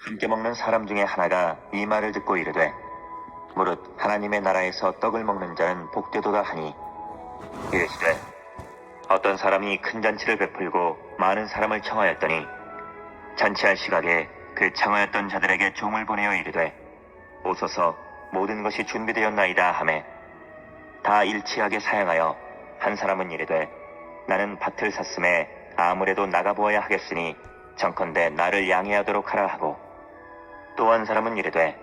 함께 먹는 사람 중에 하나가 이 말을 듣고 이르되 무릇 하나님의 나라에서 떡을 먹는 자는 복되도다 하니 이르시되 어떤 사람이 큰 잔치를 베풀고 많은 사람을 청하였더니 잔치할 시각에 그 청하였던 자들에게 종을 보내어 이르되 오소서 모든 것이 준비되었나이다 하매 다 일치하게 사양하여 한 사람은 이르되 나는 밭을 샀음에 아무래도 나가보아야 하겠으니 청컨대 나를 양해하도록 하라 하고 또 한 사람은 이르되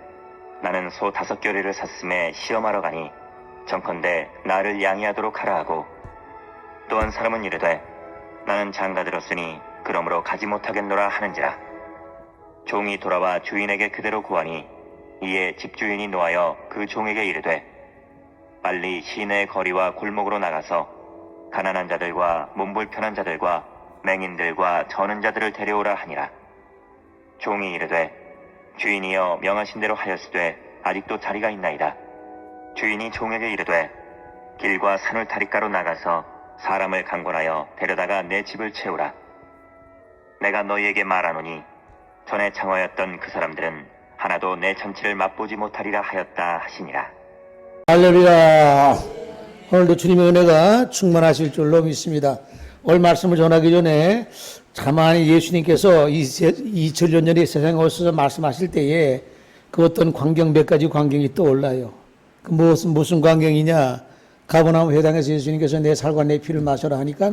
나는 소 5겨레를 샀음에 시험하러 가니 청컨대 나를 양해하도록 하라 하고 또 한 사람은 이르되 나는 장가들었으니 그러므로 가지 못하겠노라 하는지라. 종이 돌아와 주인에게 그대로 구하니 이에 집주인이 노하여 그 종에게 이르되 빨리 시내 거리와 골목으로 나가서 가난한 자들과 몸불편한 자들과 맹인들과 저는 자들을 데려오라 하니라. 종이 이르되 주인이여 명하신 대로 하였으되 아직도 자리가 있나이다. 주인이 종에게 이르되 길과 산울타리가로 나가서 사람을 강권하여 데려다가 내 집을 채우라. 내가 너희에게 말하노니 전에 청하였던 그 사람들은 하나도 내 잔치를 맛보지 못하리라 하였다 하시니라. 할렐루야. 오늘도 주님의 은혜가 충만하실 줄로 믿습니다. 오늘 말씀을 전하기 전에 가만히 예수님께서 2000년 전에 세상에 오셔서 말씀하실 때에 그 어떤 광경 몇 가지 광경이 떠올라요. 그 무슨 광경이냐? 가버나움 회당에서 예수님께서 내 살과 내 피를 마셔라 하니까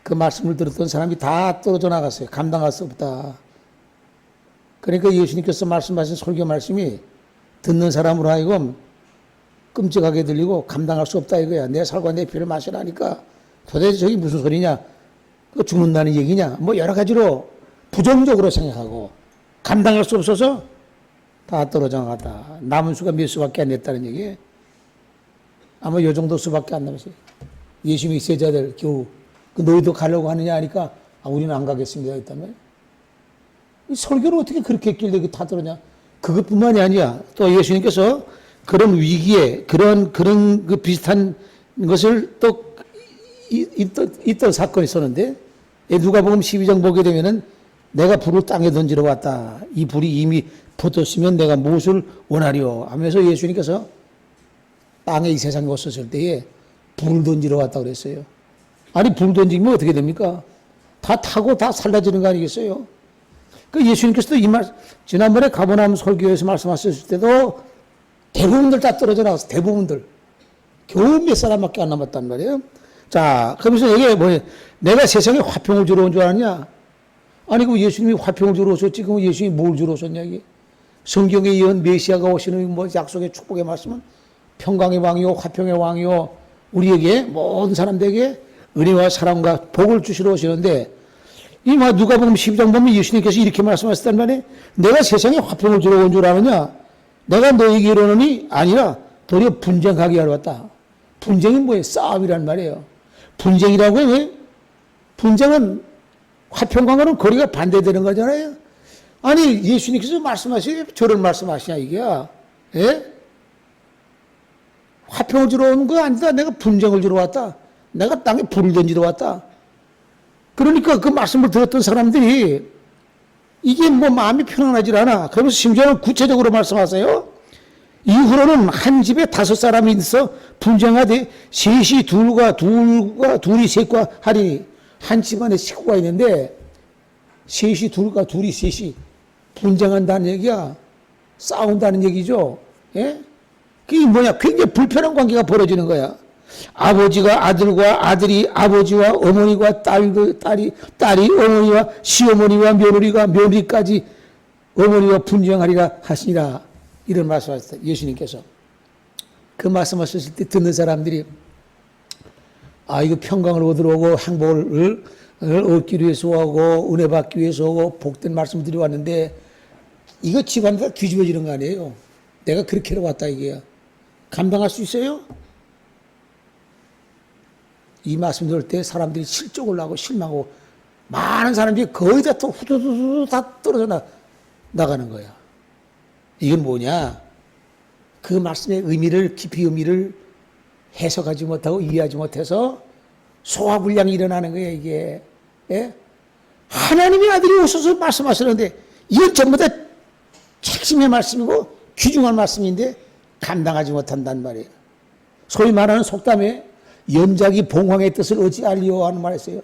그 말씀을 들었던 사람이 다 떨어져 나갔어요. 감당할 수 없다. 그러니까 예수님께서 말씀하신 설교 말씀이 듣는 사람으로 하여금 끔찍하게 들리고 감당할 수 없다 이거야. 내 살과 내 피를 마셔라 하니까 도대체 저게 무슨 소리냐? 그 죽는다는 얘기냐? 뭐 여러 가지로 부정적으로 생각하고 감당할 수 없어서 다 떨어져 나갔다. 남은 수가 몇 수밖에 안 됐다는 얘기예요. 아마 요 정도 수밖에 안 남았어요. 예수님의 세자들 겨우 그 너희도 가려고 하느냐 하니까 우리는 안 가겠습니다 했다면 설교를 어떻게 그렇게 했길래 다 떨어냐? 그것뿐만이 아니야. 또 예수님께서 그런 위기에 그런 그 비슷한 것을 또 있던 사건이 있었는데 누가복음 12장 보게 되면은 내가 불을 땅에 던지러 왔다. 이 불이 이미 붙었으면 내가 무엇을 원하리요 하면서 예수님께서 땅에 이 세상에 왔었을 때에 불을 던지러 왔다 그랬어요. 아니 불 던지면 어떻게 됩니까? 다 타고 다 살라지는 거 아니겠어요? 그 예수님께서도 이 말 지난번에 가버나움 설교에서 말씀하셨을 때도 대부분들 다 떨어져 나왔어. 대부분들 겨우 몇 사람밖에 안 남았단 말이에요. 자, 그러면서 이게 뭐예요? 내가 세상에 화평을 주러 온 줄 아느냐? 아니 그 예수님이 화평을 주러 오셨지. 그럼 예수님이 뭘 주러 오셨냐 이게? 성경에 예언 메시아가 오시는 뭐 약속의 축복의 말씀은 평강의 왕이요 화평의 왕이요 우리에게 모든 사람들에게 은혜와 사랑과 복을 주시러 오시는데 이 누가복음 12장 보면 예수님께서 이렇게 말씀하셨단 말이에요. 내가 세상에 화평을 주러 온 줄 아느냐? 내가 너에게 이르노니 아니라 도리어 분쟁하게 하러 왔다. 분쟁이 뭐예요? 싸움이란 말이에요. 분쟁이라고 해요. 분쟁은 화평과는 거리가 반대되는 거잖아요. 아니 예수님께서 말씀하시기 저런 말씀하시냐 이게야. 예? 화평을 주러 온 거 아니다. 내가 분쟁을 주러 왔다. 내가 땅에 불을 던지러 왔다. 그러니까 그 말씀을 들었던 사람들이 이게 뭐 마음이 편안하지 않아. 그러면서 심지어는 구체적으로 말씀하세요. 이후로는 한 집에 5사람이 있어 분쟁하되 셋이 둘이 셋과 하리니 한 집안에 식구가 있는데 셋이 둘이 셋이 분쟁한다는 얘기야. 싸운다는 얘기죠. 예? 그게 뭐냐? 굉장히 불편한 관계가 벌어지는 거야. 아버지가 아들과 아들이 아버지와 어머니와 딸이 어머니와 시어머니와 며느리가 며느리까지 어머니와 분쟁하리라 하시니라. 이런 말씀하셨어요. 예수님께서. 그 말씀하셨을 때 듣는 사람들이 이거 평강을 얻으러 오고 행복을 얻기 위해서 오고 은혜 받기 위해서 오고 복된 말씀을 드려왔는데 이거 집안이 다 뒤집어지는 거 아니에요. 내가 그렇게 왔다 이게야. 감당할 수 있어요? 이 말씀 들을 때 사람들이 실족을 하고 실망하고 많은 사람들이 거의 다 또 후두두두 다 떨어져 나가는 거야. 이건 뭐냐? 그 말씀의 의미를 깊이 의미를 해석하지 못하고 이해하지 못해서 소화불량이 일어나는 거예요 이게. 예? 하나님의 아들이 오셔서 말씀하시는데 이건 전부 다 핵심의 말씀이고 귀중한 말씀인데 감당하지 못한단 말이에요. 소위 말하는 속담에 연작이 봉황의 뜻을 어찌 알리오 하는 말이 있어요.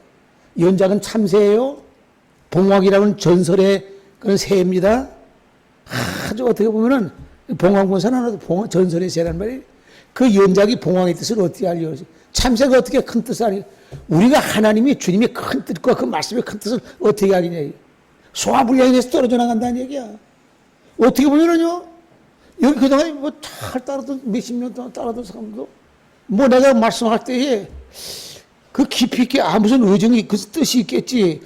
연작은 참새예요. 봉황이라는 전설의 그런 새입니다. 아주 어떻게 보면은 봉황군사는 전설의 새란 말이에요. 그 연작이 봉황의 뜻을 어떻게 알리오. 참새가 어떻게 큰 뜻을 알리오. 우리가 하나님이 주님의 큰 뜻과 그 말씀의 큰 뜻을 어떻게 알리냐. 소화불량에서 떨어져 나간다는 얘기야. 어떻게 보면은요, 여기 그동안 뭐 잘 따라도 몇십 년 동안 따라도 사람도 뭐 내가 말씀할 때에 그 깊이 있게 무슨 의정이 그 뜻이 있겠지.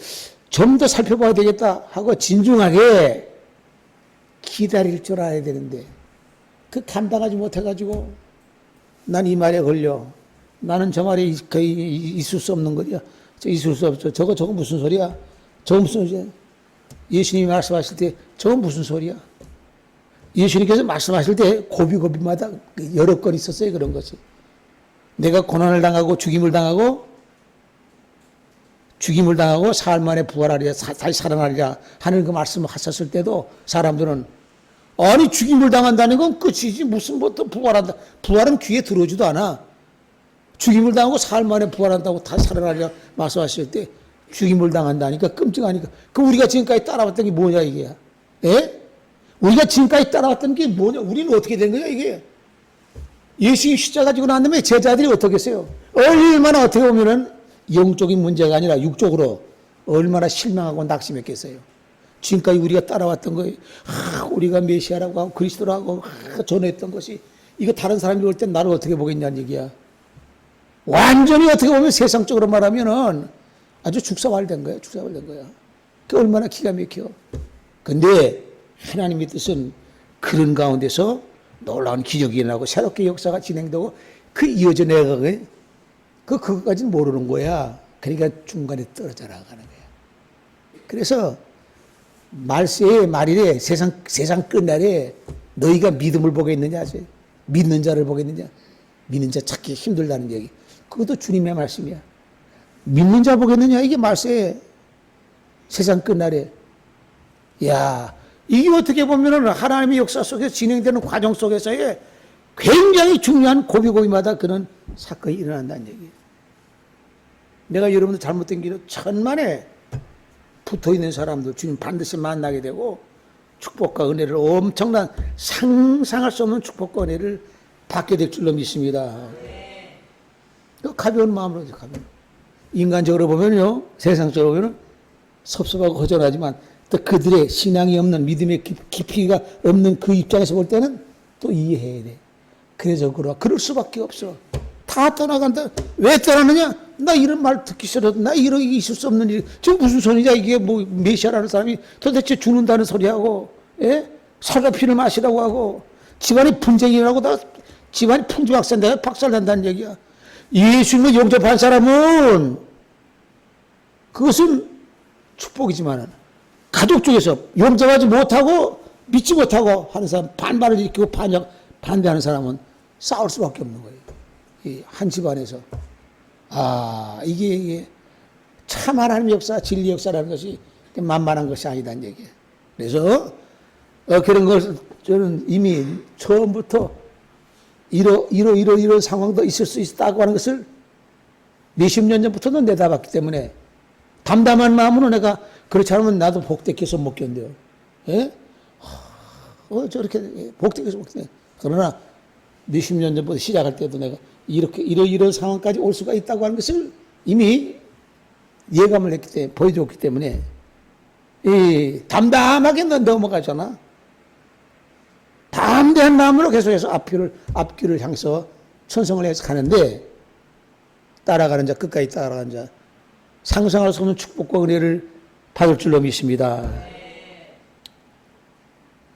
좀 더 살펴봐야 되겠다 하고 진중하게 기다릴 줄 알아야 되는데 그 감당하지 못해가지고 난 이 말에 걸려. 나는 저 말이 거의 있을 수 없는 거야. 있을 수 없죠. 저거 무슨 소리야? 저거 무슨 소리야? 예수님이 말씀하실 때 저건 무슨 소리야? 예수님께서 말씀하실 때 고비고비마다 여러 건 있었어요. 그런 것이. 내가 고난을 당하고 죽임을 당하고 사흘 만에 부활하리라, 다시 살아나리라 하는 그 말씀을 하셨을 때도 사람들은 아니 죽임을 당한다는 건 끝이지 무슨 뭐 또 부활한다. 부활은 귀에 들어오지도 않아. 죽임을 당하고 사흘 만에 부활한다고 다시 살아나리라 말씀하실 때 죽임을 당한다니까 끔찍하니까. 그 우리가 지금까지 따라왔던 게 뭐냐 이게. 예? 우리가 지금까지 따라왔던 게 뭐냐. 우리는 어떻게 된 거야 이게. 예수님 십자가 지고 난 다음에 제자들이 어떻게 했어요. 얼마나 어떻게 보면은 영적인 문제가 아니라 육적으로 얼마나 실망하고 낙심했겠어요. 지금까지 우리가 따라왔던 거예요. 우리가 메시아라고 하고 그리스도라고 전했던 것이 이거 다른 사람이 볼 땐 나를 어떻게 보겠냐는 얘기야. 완전히 어떻게 보면 세상적으로 말하면은 아주 죽사발된 거야. 죽사발된 거야. 그 얼마나 기가 막혀. 근데 하나님의 뜻은 그런 가운데서 놀라운 기적이 일어나고 새롭게 역사가 진행되고 그 이어져 내가게 그것까지는 모르는 거야. 그러니까 중간에 떨어져 나가는 거야. 그래서 말세에 말일에 세상 끝날에 너희가 믿음을 보겠느냐. 믿는 자를 보겠느냐. 믿는 자 찾기 힘들다는 얘기. 그것도 주님의 말씀이야. 믿는 자 보겠느냐. 이게 말세에 세상 끝날에. 야, 이게 어떻게 보면은 하나님의 역사 속에서 진행되는 과정 속에서의 굉장히 중요한 고비고비마다 그런 사건이 일어난다는 얘기예요. 내가 여러분들 잘못된 길로 천만에 붙어있는 사람들 주님 반드시 만나게 되고 축복과 은혜를 엄청난 상상할 수 없는 축복과 은혜를 받게 될 줄로 믿습니다. 그 가벼운 마음으로 가벼운. 인간적으로 보면요, 세상적으로 보면 섭섭하고 허전하지만 또 그들의 신앙이 없는 믿음의 깊이가 없는 그 입장에서 볼 때는 또 이해해야 돼. 그래서 그럴 수밖에 없어. 다 떠나간다. 왜 떠나느냐? 나 이런 말 듣기 싫어도 나 이런 게 있을 수 없는 일. 지금 무슨 소리냐? 이게 뭐 메시아라는 사람이 도대체 죽는다는 소리하고, 예? 사과 피를 마시라고 하고, 집안이 분쟁이라고 다 집안이 풍주박산다, 박살난다는 얘기야. 예수님을 영접한 사람은 그것은 축복이지만 가족 중에서 영접하지 못하고 믿지 못하고 하는 사람, 반발을 일으키고 반대하는 사람은 싸울 수밖에 없는 거예요. 한 집안에서. 이게 참 하나님의 역사, 진리 역사라는 것이 만만한 것이 아니다는 얘기예요. 그래서 그런 것을 저는 이미 처음부터 이런 상황도 있을 수 있다고 하는 것을 몇십 년 전부터도 내다봤기 때문에 담담한 마음으로 내가 그렇지 않으면 나도 복되게서 못 견뎌요. 예? 저렇게 복되게서 못 견뎌요. 그러나 몇십 년 전부터 시작할 때도 내가 이런 상황까지 올 수가 있다고 하는 것을 이미 예감을 했기 때문에, 보여줬기 때문에, 담담하게 넘어가잖아. 담대한 마음으로 계속해서 앞길을 향해서 천성을 해서 가는데, 따라가는 자, 끝까지 따라가는 자, 상상할 수 없는 축복과 은혜를 받을 줄로 믿습니다.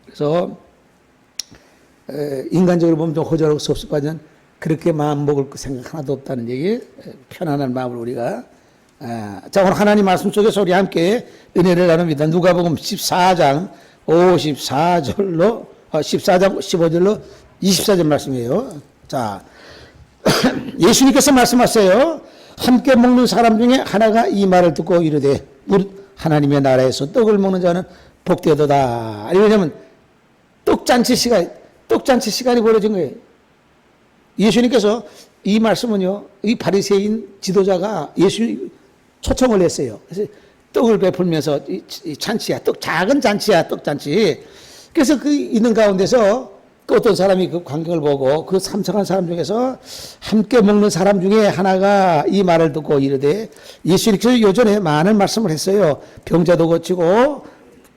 그래서, 인간적으로 보면 좀 허전하고 섭섭하지만, 그렇게 마음 먹을 생각 하나도 없다는 얘기, 편안한 마음으로 우리가. 자, 오늘 하나님 말씀 속에서 우리 함께 은혜를 나눕니다. 누가복음 14장 54절로, 14장 15절로 24절 말씀이에요. 자, 예수님께서 말씀하세요. 함께 먹는 사람 중에 하나가 이 말을 듣고 이르되, 무릇 하나님의 나라에서 떡을 먹는 자는 복되도다. 왜냐하면 떡잔치 시간이 벌어진 거예요. 예수님께서 이 말씀은요, 이 바리새인 지도자가 예수님 초청을 했어요. 그래서 떡을 베풀면서 이 잔치야, 작은 잔치야, 떡잔치. 그래서 그 있는 가운데서 그 어떤 사람이 그 광경을 보고 그 참석한 사람 중에서 함께 먹는 사람 중에 하나가 이 말을 듣고 이르되, 예수님께서 요전에 많은 말씀을 했어요. 병자도 고치고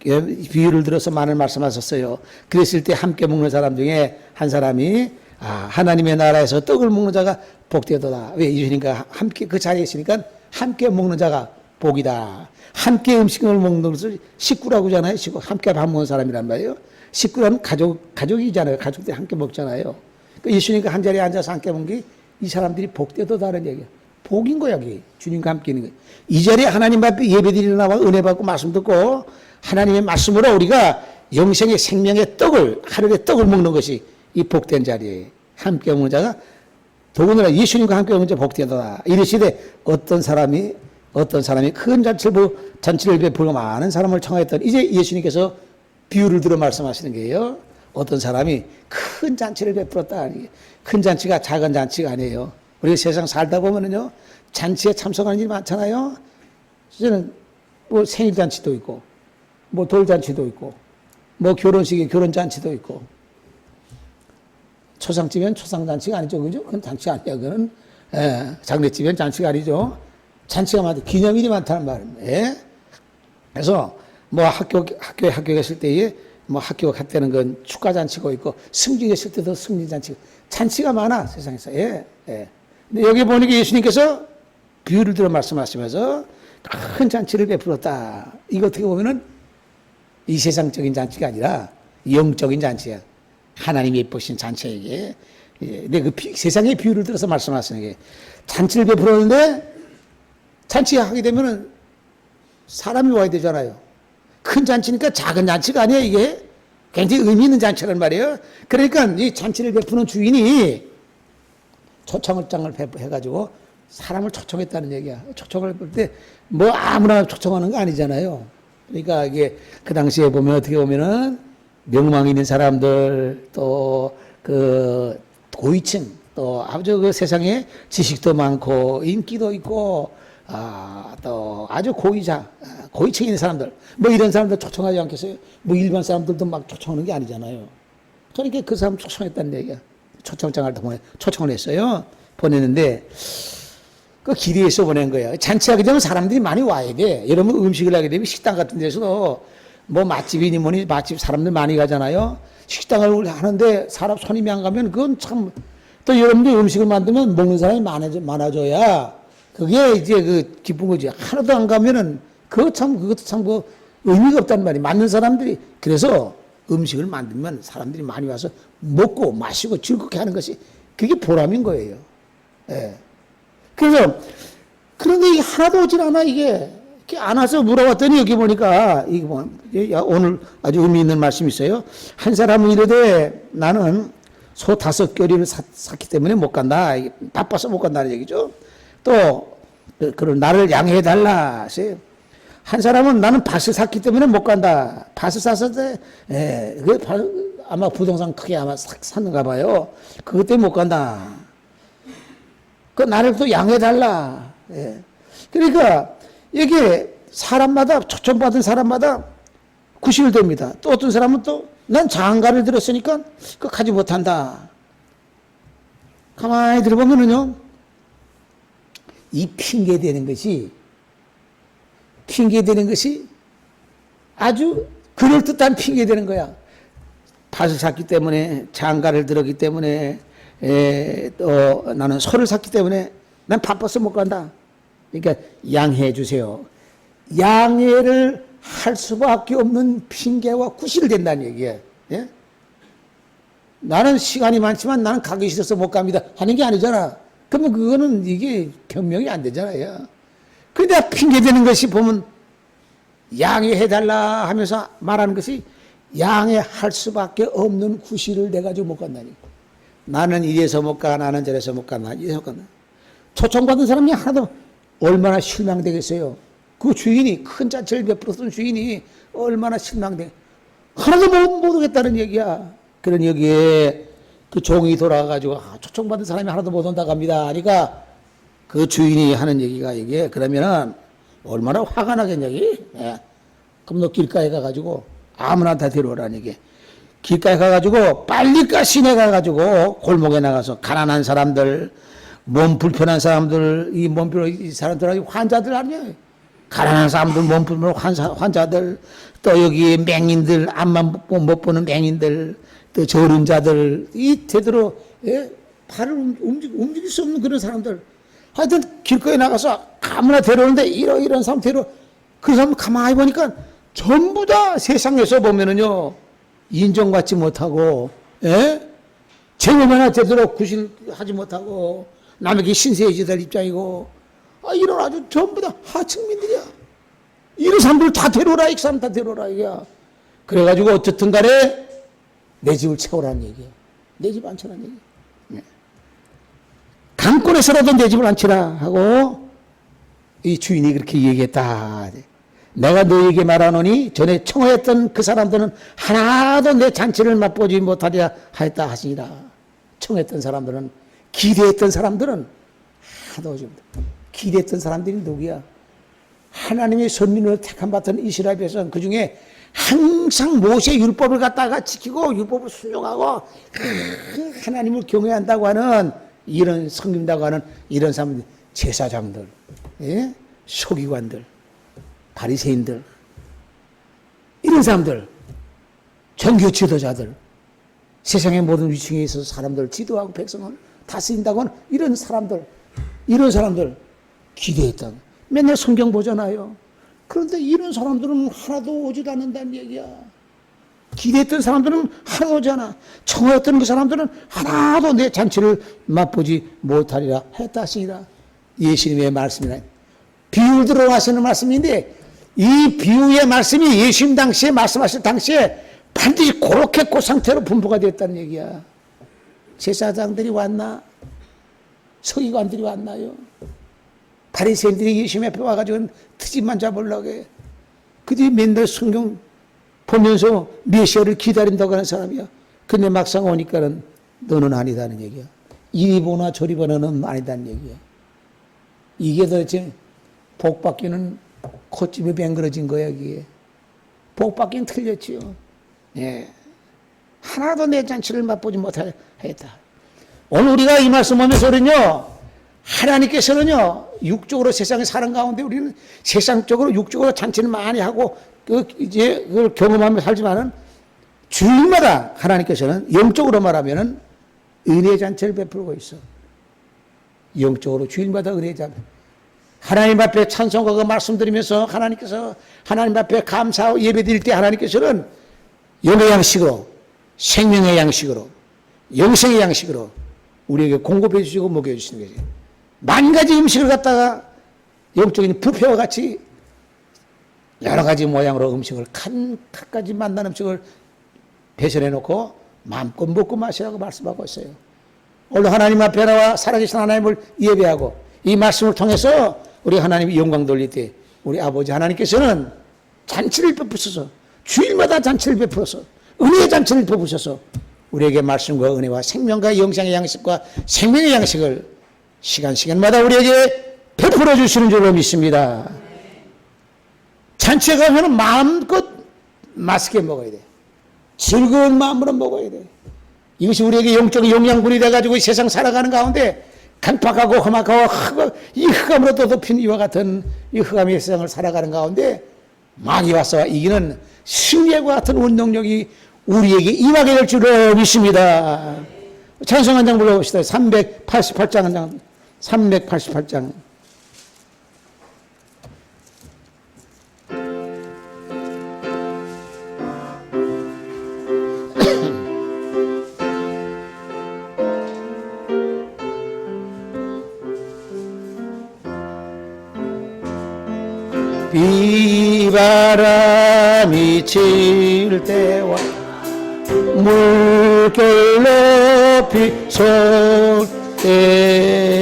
비유를 들어서 많은 말씀하셨어요. 그랬을 때 함께 먹는 사람 중에 한 사람이 하나님의 나라에서 떡을 먹는 자가 복되도다. 왜? 예수님과 함께 그 자리에 있으니까 함께 먹는 자가 복이다. 함께 음식을 먹는 것을 식구라고 하잖아요. 식구. 함께 밥 먹는 사람이란 말이에요. 식구라면 가족이잖아요. 가족들이 함께 먹잖아요. 그러니까 예수님과 한 자리에 앉아서 함께 먹는 게 이 사람들이 복되도다는 얘기야. 복인 거야, 그게. 주님과 함께 있는 거야. 이 자리에 하나님 앞에 예배드리러 나와 은혜 받고 말씀 듣고 하나님의 말씀으로 우리가 영생의 생명의 떡을, 하늘의 떡을 먹는 것이 이 복된 자리에 함께 먹는 자가 더군다나 예수님과 함께 먹는 자 복되도다. 이르시되 어떤 사람이 큰 잔치를 베풀고 많은 사람을 청하였더니, 이제 예수님께서 비유를 들어 말씀하시는 거예요. 어떤 사람이 큰 잔치를 베풀었다. 큰 잔치가 작은 잔치가 아니에요. 우리가 세상 살다 보면은요, 잔치에 참석하는 일이 많잖아요. 이제는 뭐 생일잔치도 있고, 뭐 돌잔치도 있고, 뭐 결혼식에 결혼잔치도 있고, 초상집엔 초상잔치가 아니죠. 그죠? 그건 잔치 아니야. 그거는, 장례집엔 잔치가 아니죠. 잔치가 많다. 기념일이 많다는 말입니다. 예? 그래서 뭐 학교에 갔을 때에 뭐 학교 갈 때는 건 축가잔치가 있고, 승진했을 때도 승진잔치가, 잔치가 많아, 세상에서. 예. 근데 여기 보니까 예수님께서 비유를 들어 말씀하시면서 큰 잔치를 베풀었다. 이거 어떻게 보면은 이 세상적인 잔치가 아니라 영적인 잔치야. 하나님이 예쁘신 잔치에게. 근데 그 세상의 비유를 들어서 말씀하시는 게, 잔치를 베풀었는데 잔치하게 되면은 사람이 와야 되잖아요. 큰 잔치니까 작은 잔치가 아니에요, 이게. 굉장히 의미 있는 잔치란 말이에요. 그러니까 이 잔치를 베푸는 주인이 초청장을 해가지고 사람을 초청했다는 얘기야. 초청을 볼 때 뭐 아무나 초청하는 거 아니잖아요. 그러니까 이게 그 당시에 보면 어떻게 보면은 명망 있는 사람들, 또 그 고위층, 또 아주 그 세상에 지식도 많고 인기도 있고, 또 아주 고위층 있는 사람들, 뭐 이런 사람들 초청하지 않겠어요? 뭐 일반 사람들도 막 초청하는 게 아니잖아요. 그러니까 그 사람 초청했다는 얘기야. 초청장을 초청을 했어요. 보냈는데, 그 기대해서 보낸 거예요. 잔치하게 되면 사람들이 많이 와야 돼. 여러분 음식을 하게 되면 식당 같은 데서도 뭐 맛집이니 뭐니 맛집 사람들 많이 가잖아요. 식당을 하는데 사람 손님이 안 가면 그건 참, 또 여러분들 음식을 만들면 먹는 사람이 많아져야 그게 이제 그 기쁜 거지. 하나도 안 가면은 그것도 참 그 의미가 없단 말이에요. 맞는 사람들이. 그래서 음식을 만들면 사람들이 많이 와서 먹고 마시고 즐겁게 하는 것이 그게 보람인 거예요. 예. 그래서 그런데 이게 하나도 오질 않아, 이게. 안 와서 물어봤더니 여기 보니까 이게 뭐 오늘 아주 의미 있는 말씀이 있어요. 한 사람은 이르되 나는 소 5겨리를 샀기 때문에 못 간다. 바빠서 못 간다는 얘기죠. 또 그런 나를 양해해 달라. 한 사람은 나는 밭을 샀기 때문에 못 간다. 밭을 샀을 때 아마 부동산 크게 아마 샀는가 봐요. 그것 때문에 못 간다. 그 나를 또 양해해 달라. 그러니까 이게 사람마다, 초청받은 사람마다 구실됩니다. 또 어떤 사람은 또 난 장가를 들었으니까 그거 가지 못한다. 가만히 들어보면은요, 이 핑계대는 것이 아주 그럴듯한 핑계대는 거야. 밭을 샀기 때문에, 장가를 들었기 때문에, 또 나는 소를 샀기 때문에 난 바빠서 못 간다. 그러니까 양해해 주세요. 양해를 할 수밖에 없는 핑계와 구실을 된다는 얘기예요. 예? 나는 시간이 많지만 나는 가기 싫어서 못 갑니다 하는 게 아니잖아. 그러면 그거는 이게 변명이 안 되잖아요. 그런데 핑계대는 것이 보면 양해해달라 하면서 말하는 것이 양해할 수밖에 없는 구실을 내가지고 못 간다니. 나는 이래서 못 가, 나는 저래서 못 가, 이래서 못 간다. 초청받은 사람이 하나도 얼마나 실망되겠어요. 그 주인이, 큰 잔치를 베풀었던 주인이 얼마나 실망돼. 하나도 못 오겠다는 얘기야. 그런 여기에 그 종이 돌아가가지고 초청받은 사람이 하나도 못 온다고 합니다. 그러니까 그 주인이 하는 얘기가 이게 그러면은 얼마나 화가 나겠냐 이게. 예. 그럼 너 길가에 가가지고 아무나 다 데려오라는 얘기. 길가에 가가지고 빨리 시내 가가지고 골목에 나가서 가난한 사람들, 몸 불편한 사람들, 이 사람들 환자들 아니야. 가난한 사람들, 몸 불편한 환자들, 또 여기 맹인들, 앞만 못 보는 맹인들, 또 저른자들, 이 제대로 예? 발을 움직일 수 없는 그런 사람들. 하여튼 길거리에 나가서 아무나 데려오는데 이런 사람 그 사람 가만히 보니까 전부 다 세상에서 보면은요 인정받지 못하고 예? 죄범 하나 제대로 구실하지 못하고 남에게 신세해지 될 입장이고 이런 아주 전부 다 하층민들이야. 이런 사람들 다 데려오라. 이 사람 다 데려오라 이거야. 그래가지고 어쨌든 간에 내 집을 채우라는 얘기야. 내 집 안 채우라는 얘기야. 네. 강권에서라도 내 집을 안 채라 하고 이 주인이 그렇게 얘기했다. 내가 너에게 말하노니 전에 청하였던 그 사람들은 하나도 내 잔치를 맛보지 못하리라 하였다 하시니라. 청했던 사람들은, 기대했던 사람들은 하나도 오지 못한다. 기대했던 사람들이 누구야? 하나님의 선민으로 택함 받은 이스라엘 백성 그 중에 항상 모세 율법을 갖다가 지키고 율법을 순종하고 하나님을 경외한다고 하는 이런 섬긴다고 하는 이런 사람들, 제사장들, 예? 서기관들, 바리새인들, 이런 사람들, 종교 지도자들, 세상의 모든 위층에 있어서 사람들 지도하고 백성을 다스린다고 하는 이런 사람들 기대했던, 맨날 성경 보잖아요. 그런데 이런 사람들은 하나도 오지도 않는다는 얘기야. 기대했던 사람들은 하나도 오지 않아. 청하였던 그 사람들은 하나도 내 잔치를 맛보지 못하리라 했다 하시니라. 예수님의 말씀이라. 비유를 들어가시는 말씀인데 이 비유의 말씀이 예수님 당시에 말씀하실 당시에 반드시 그렇게 그 상태로 분포가 되었다는 얘기야. 제사장들이 왔나? 서기관들이 왔나요? 바리새인들이 예수님 앞에 와가지고 트집만 잡으려고 해. 그들이 맨날 성경 보면서 메시아를 기다린다고 하는 사람이야. 근데 막상 오니까는 너는 아니다는 얘기야. 이리 보나 저리 보나는 아니다는 얘기야. 이게 도대체 복받기는 콧집이 뱅그러진 거야. 이게 복받기는 틀렸지요. 예. 하나도 내 잔치를 맛보지 못하였다. 오늘 우리가 이 말씀 하면서는요, 하나님께서는요, 육적으로 세상에 사는 가운데 우리는 세상적으로 육적으로 잔치를 많이 하고 이제 그걸 경험하며 살지만은 주일마다 하나님께서는 영적으로 말하면은 은혜 잔치를 베풀고 있어. 영적으로 주일마다 은혜 잔치. 하나님 앞에 찬송하고 말씀드리면서 하나님께서 하나님 앞에 감사하고 예배드릴 때 하나님께서는 영의 양식으로, 생명의 양식으로, 영생의 양식으로 우리에게 공급해 주시고 먹여 주시는 거지. 만 가지 음식을 갖다가 영적인 뷔페와 같이 여러 가지 모양으로 음식을 갖가지 만난 음식을 배설해 놓고 마음껏 먹고 마시라고 말씀하고 있어요. 오늘 하나님 앞에 나와 살아계신 하나님을 예배하고 이 말씀을 통해서 우리 하나님이 영광 돌릴 때 우리 아버지 하나님께서는 잔치를 베푸셔서 주일마다 잔치를 베풀어서 은혜의 잔치를 베푸셔서 우리에게 말씀과 은혜와 생명과 영생의 양식과 생명의 양식을 시간마다 우리에게 베풀어 주시는 줄로 믿습니다. 잔치에 가면 마음껏 맛있게 먹어야 돼. 즐거운 마음으로 먹어야 돼. 이것이 우리에게 영적 영양분이 돼가지고 세상 살아가는 가운데 강팍하고 험악하고 이 흑암으로 덮인 이와 같은 이 흑암의 세상을 살아가는 가운데 많이 와서 이기는 승리와 같은 운동력이 우리에게 임하게 될 줄로 믿습니다. 찬송 한 장 불러봅시다. 388장 한 장. 388장. 비바람이 칠 때와 물결 높이 쏠 때에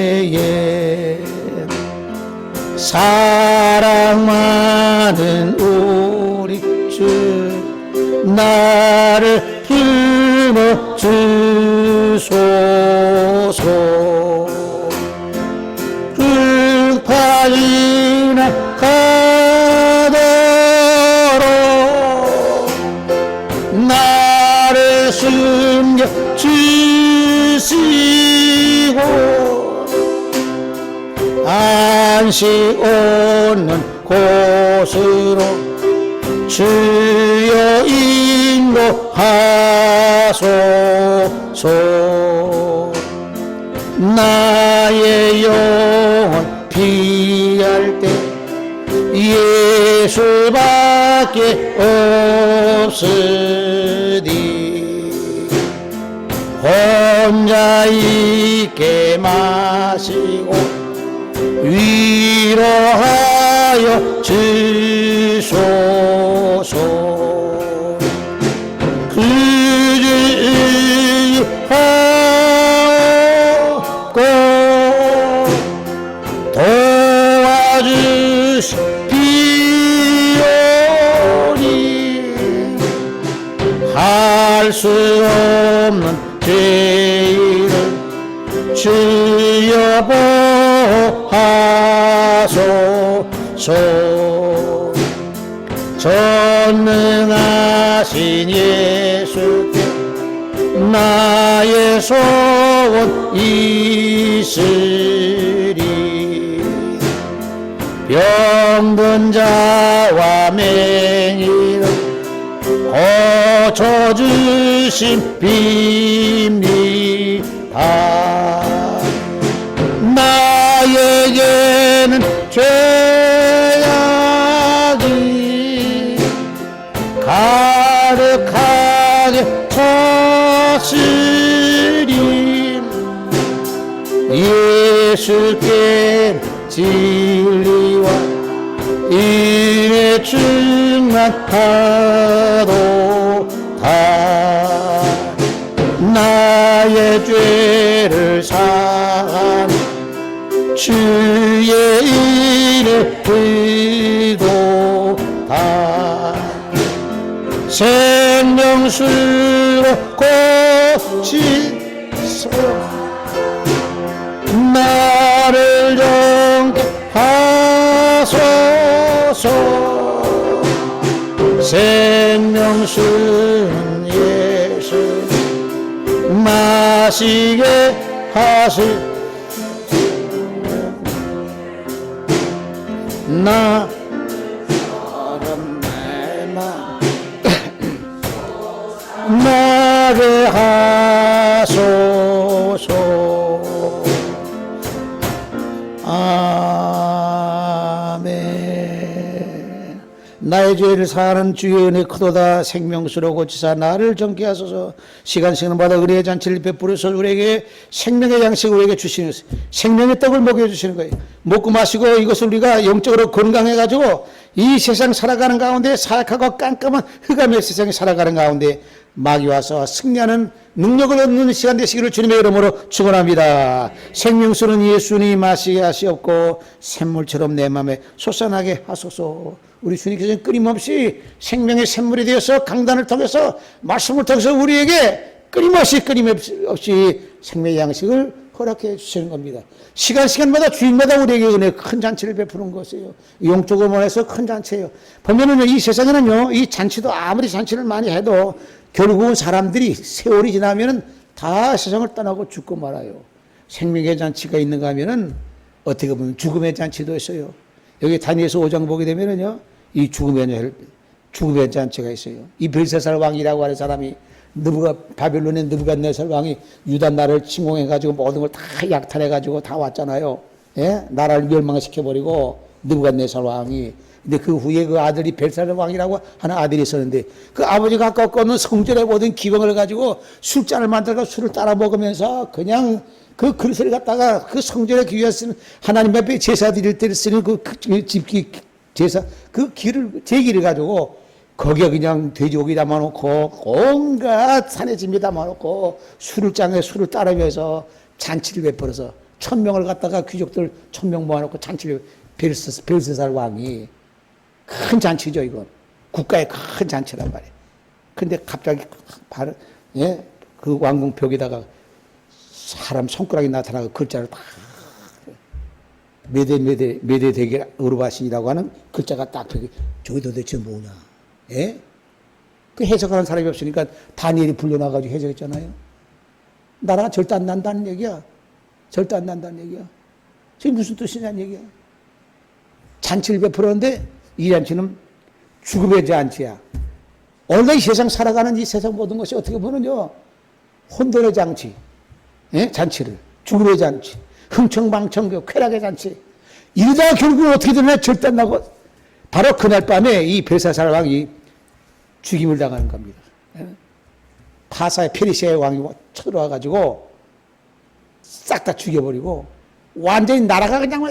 사랑 많은 우리 주 나를 길모 주소서. 흙파이나 가도록 나를 숨겨 주시고 안식 얻는 곳으로 주여 인도하소서. 나의 영혼 피할 때 예수밖에 없으니 혼자 있게 마시고 위로하여 주소서. 그리하고 도와주시오니 할 수 없는 죄를 주여 보하소서. 전능하신 예수께 나의 소원 있으리. 병든 자와 맹인을 고쳐주심 빕니다. 나에게는 죄악이 가득하게 찼으리. 예수께 진리와 인의 충만하도다. 나의 죄를 사한 주의 일을 의도다. 생명수로 고치소. 나를 영케 하소서. 생명수는 예수 마시게 하시. 나 나게 하소서. 아멘. 나의 죄를 사하는 주의 은혜 크도다. 생명수로 고치사 나를 정케 하소서. 시간마다 은혜의 잔치를 베풀어서 우리에게 생명의 양식을 우리에게 주시는, 생명의 떡을 먹여주시는 거예요. 먹고 마시고 이것을 우리가 영적으로 건강해가지고 이 세상 살아가는 가운데 사악하고 깜깜한 흑암의 세상에 살아가는 가운데 마귀 와서 승리하는 능력을 얻는 시간 되시기를 주님의 이름으로 축원합니다. 생명수는 예수님 마시게 하시옵고 샘물처럼 내 마음에 솟아나게 하소서. 우리 주님께서는 끊임없이 생명의 샘물이 되어서 강단을 통해서 말씀을 통해서 우리에게 끊임없이 생명의 양식을 허락해 주시는 겁니다. 시간마다 주일마다 우리에게 은혜 큰 잔치를 베푸는 것이에요. 영적으로 말해서 큰 잔치예요. 보면은요, 이 세상에는요, 이 잔치도 아무리 잔치를 많이 해도 결국은 사람들이 세월이 지나면은 다 세상을 떠나고 죽고 말아요. 생명의 잔치가 있는가 하면은 어떻게 보면 죽음의 잔치도 있어요. 여기 다니엘서 5장 보게 되면은요, 이 죽음의 잔치가 있어요. 이 벨사살 왕이라고 하는 사람이 바벨론의 느부갓네살 왕이 유다 나라를 침공해가지고 모든 걸 다 약탈해가지고 다 왔잖아요. 예? 나라를 멸망시켜버리고 느부갓네살 왕이. 근데 그 후에 그 아들이 벨사살 왕이라고 하는 아들이 있었는데 그 아버지가 꺾어놓은 성전에 모든 기병을 가지고 술잔을 만들고 술을 따라 먹으면서 그냥 그 그릇을 갖다가 그 성전에 귀에 쓰는 하나님 앞에 제사 드릴 때 쓰는 그 집기 제사 그 제기를 가지고 거기에 그냥 돼지고기 담아놓고 온갖 산의 짐이 담아놓고 술장에 술을 따르면서 잔치를 베풀어서 1000명을 갖다가 귀족들 1000명 모아놓고 잔치를 벨사살 왕이 큰 잔치죠. 이건 국가의 큰 잔치란 말이에요. 근데 갑자기 그 왕궁벽에다가 사람 손가락이 나타나고 글자를 딱 메대 대결 어루바신이라고 하는 글자가 딱 펴기. 저게 도대체 뭐냐? 예? 그 해석하는 사람이 없으니까 다니엘이 불려나가지고 해석했잖아요. 나라가 절대 안 난다는 얘기야. 절대 안 난다는 얘기야. 저게 무슨 뜻이냐는 얘기야. 잔치를 베풀었는데 이 잔치는 죽음의 잔치야. 오늘 이 세상 살아가는 이 세상 모든 것이 어떻게 보면요, 혼돈의 잔치, 예? 잔치를 죽음의 잔치, 흥청망청 쾌락의 잔치. 이러다가 결국은 어떻게 되나 절대 안 나고 바로 그날 밤에 이 벨사살 왕이 죽임을 당하는 겁니다. 예? 파사의 페르시아의 왕이 쳐들어와가지고 싹 다 죽여버리고 완전히 나라가 그냥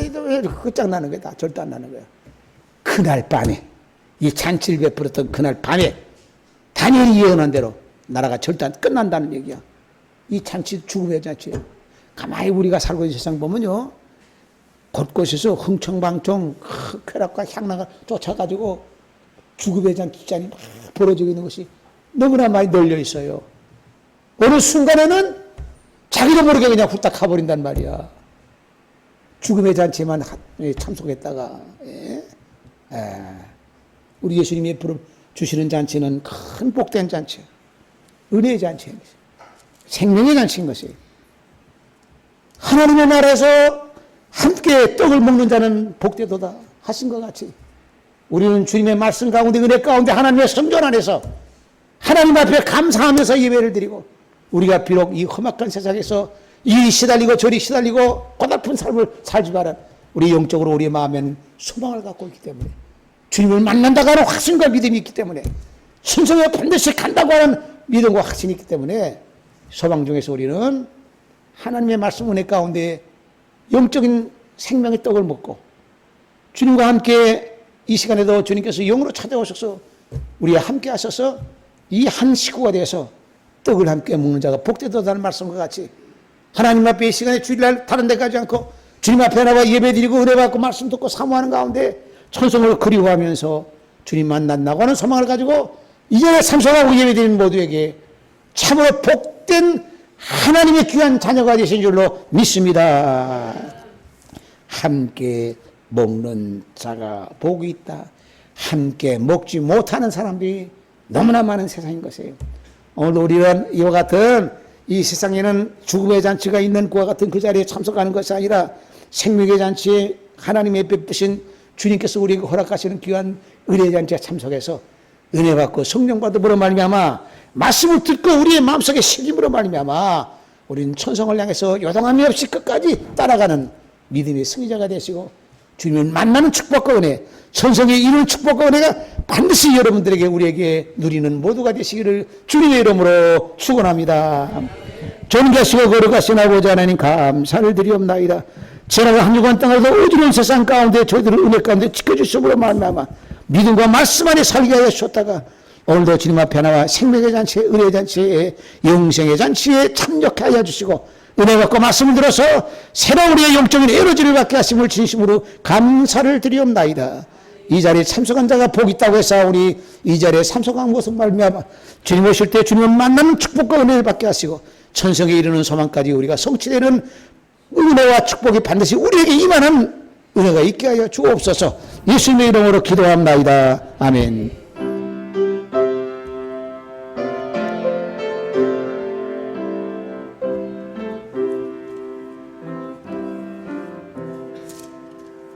끝장나는 거야. 절대 안 나는 거야. 그날 밤에 이 잔치를 베풀었던 그날 밤에 다니엘이 예언한 대로 나라가 절대 안 끝난다는 얘기야. 이 잔치 죽음의 잔치예요. 가만히 우리가 살고 있는 세상 보면요, 곳곳에서 흥청망청 쾌락과 향락을 쫓아가지고 죽음의 잔치잔이 막 벌어지고 있는 것이 너무나 많이 널려 있어요. 어느 순간에는 자기도 모르게 그냥 후딱 가버린단 말이야. 죽음의 잔치에만 참석했다가. 예? 우리 예수님이 주시는 잔치는 큰 복된 잔치예요. 은혜의 잔치인 것이에요. 생명의 잔치인 것이에요. 하나님의 나라에서 함께 떡을 먹는 자는 복되도다 하신 것 같이 우리는 주님의 말씀 가운데 은혜 가운데 하나님의 성전 안에서 하나님 앞에 감사하면서 예배를 드리고, 우리가 비록 이 험악한 세상에서 이리 시달리고 저리 시달리고 고달픈 삶을 살지만 우리 영적으로 우리의 마음에는 소망을 갖고 있기 때문에, 주님을 만난다고 하는 확신과 믿음이 있기 때문에, 신성에 반드시 간다고 하는 믿음과 확신이 있기 때문에 소망 중에서 우리는 하나님의 말씀 은혜 가운데 영적인 생명의 떡을 먹고, 주님과 함께 이 시간에도 주님께서 영으로 찾아오셔서 우리와 함께 하셔서 이 한 식구가 되어서 떡을 함께 먹는 자가 복되도다는 말씀과 같이 하나님 앞에 이 시간에 주일날 다른 데 가지 않고 주님 앞에 나와 예배드리고 은혜받고 말씀 듣고 사모하는 가운데 천성을 그리워하면서 주님 만난다고 하는 소망을 가지고 이전에 참석하고 예배드리는 모두에게 참으로 복된 하나님의 귀한 자녀가 되신 줄로 믿습니다. 함께 먹는 자가 복이 있다. 함께 먹지 못하는 사람들이 너무나 많은 세상인 것이에요. 오늘 우리는 이와 같은 이 세상에는 죽음의 잔치가 있는 그와 같은 그 자리에 참석하는 것이 아니라 생명의 잔치에 하나님의 베푸신 주님께서 우리에게 허락하시는 귀한 은혜의 잔치에 참석해서 은혜 받고 성령 받음으로 말미암아 말씀을 듣고 우리의 마음속에 새김으로 말미암아 우리는 천성을 향해서 요동함이 없이 끝까지 따라가는 믿음의 승리자가 되시고 주님을 만나는 축복과 은혜, 천성에 이루는 축복과 은혜가 반드시 여러분들에게 우리에게 누리는 모두가 되시기를 주님의 이름으로 축원합니다. 존귀하시고 거룩하신 아버지 하나님 감사를 드리옵나이다. 지나가 한 주간 땅에서 어두운 세상 가운데 저희들을 은혜 가운데 지켜주심으로 말미암아 믿음과 말씀 안에 살게 하여 주셨다가 오늘도 주님 앞에 나와 생명의 잔치에, 은혜의 잔치에, 영생의 잔치에 참여케 하여 주시고 은혜 받고 말씀을 들어서 새로운 우리의 영적인 에너지를 받게 하심을 진심으로 감사를 드리옵나이다. 이 자리에 참석한 자가 복 있다고 해서 우리 이 자리에 참석한 것을 말미암아 주님 오실 때 주님을 만나는 축복과 은혜를 받게 하시고 천성에 이르는 소망까지 우리가 성취되는 은혜와 축복이 반드시 우리에게 임하는 은혜가 있게 하여 주옵소서. 예수님의 이름으로 기도합나이다. 아멘.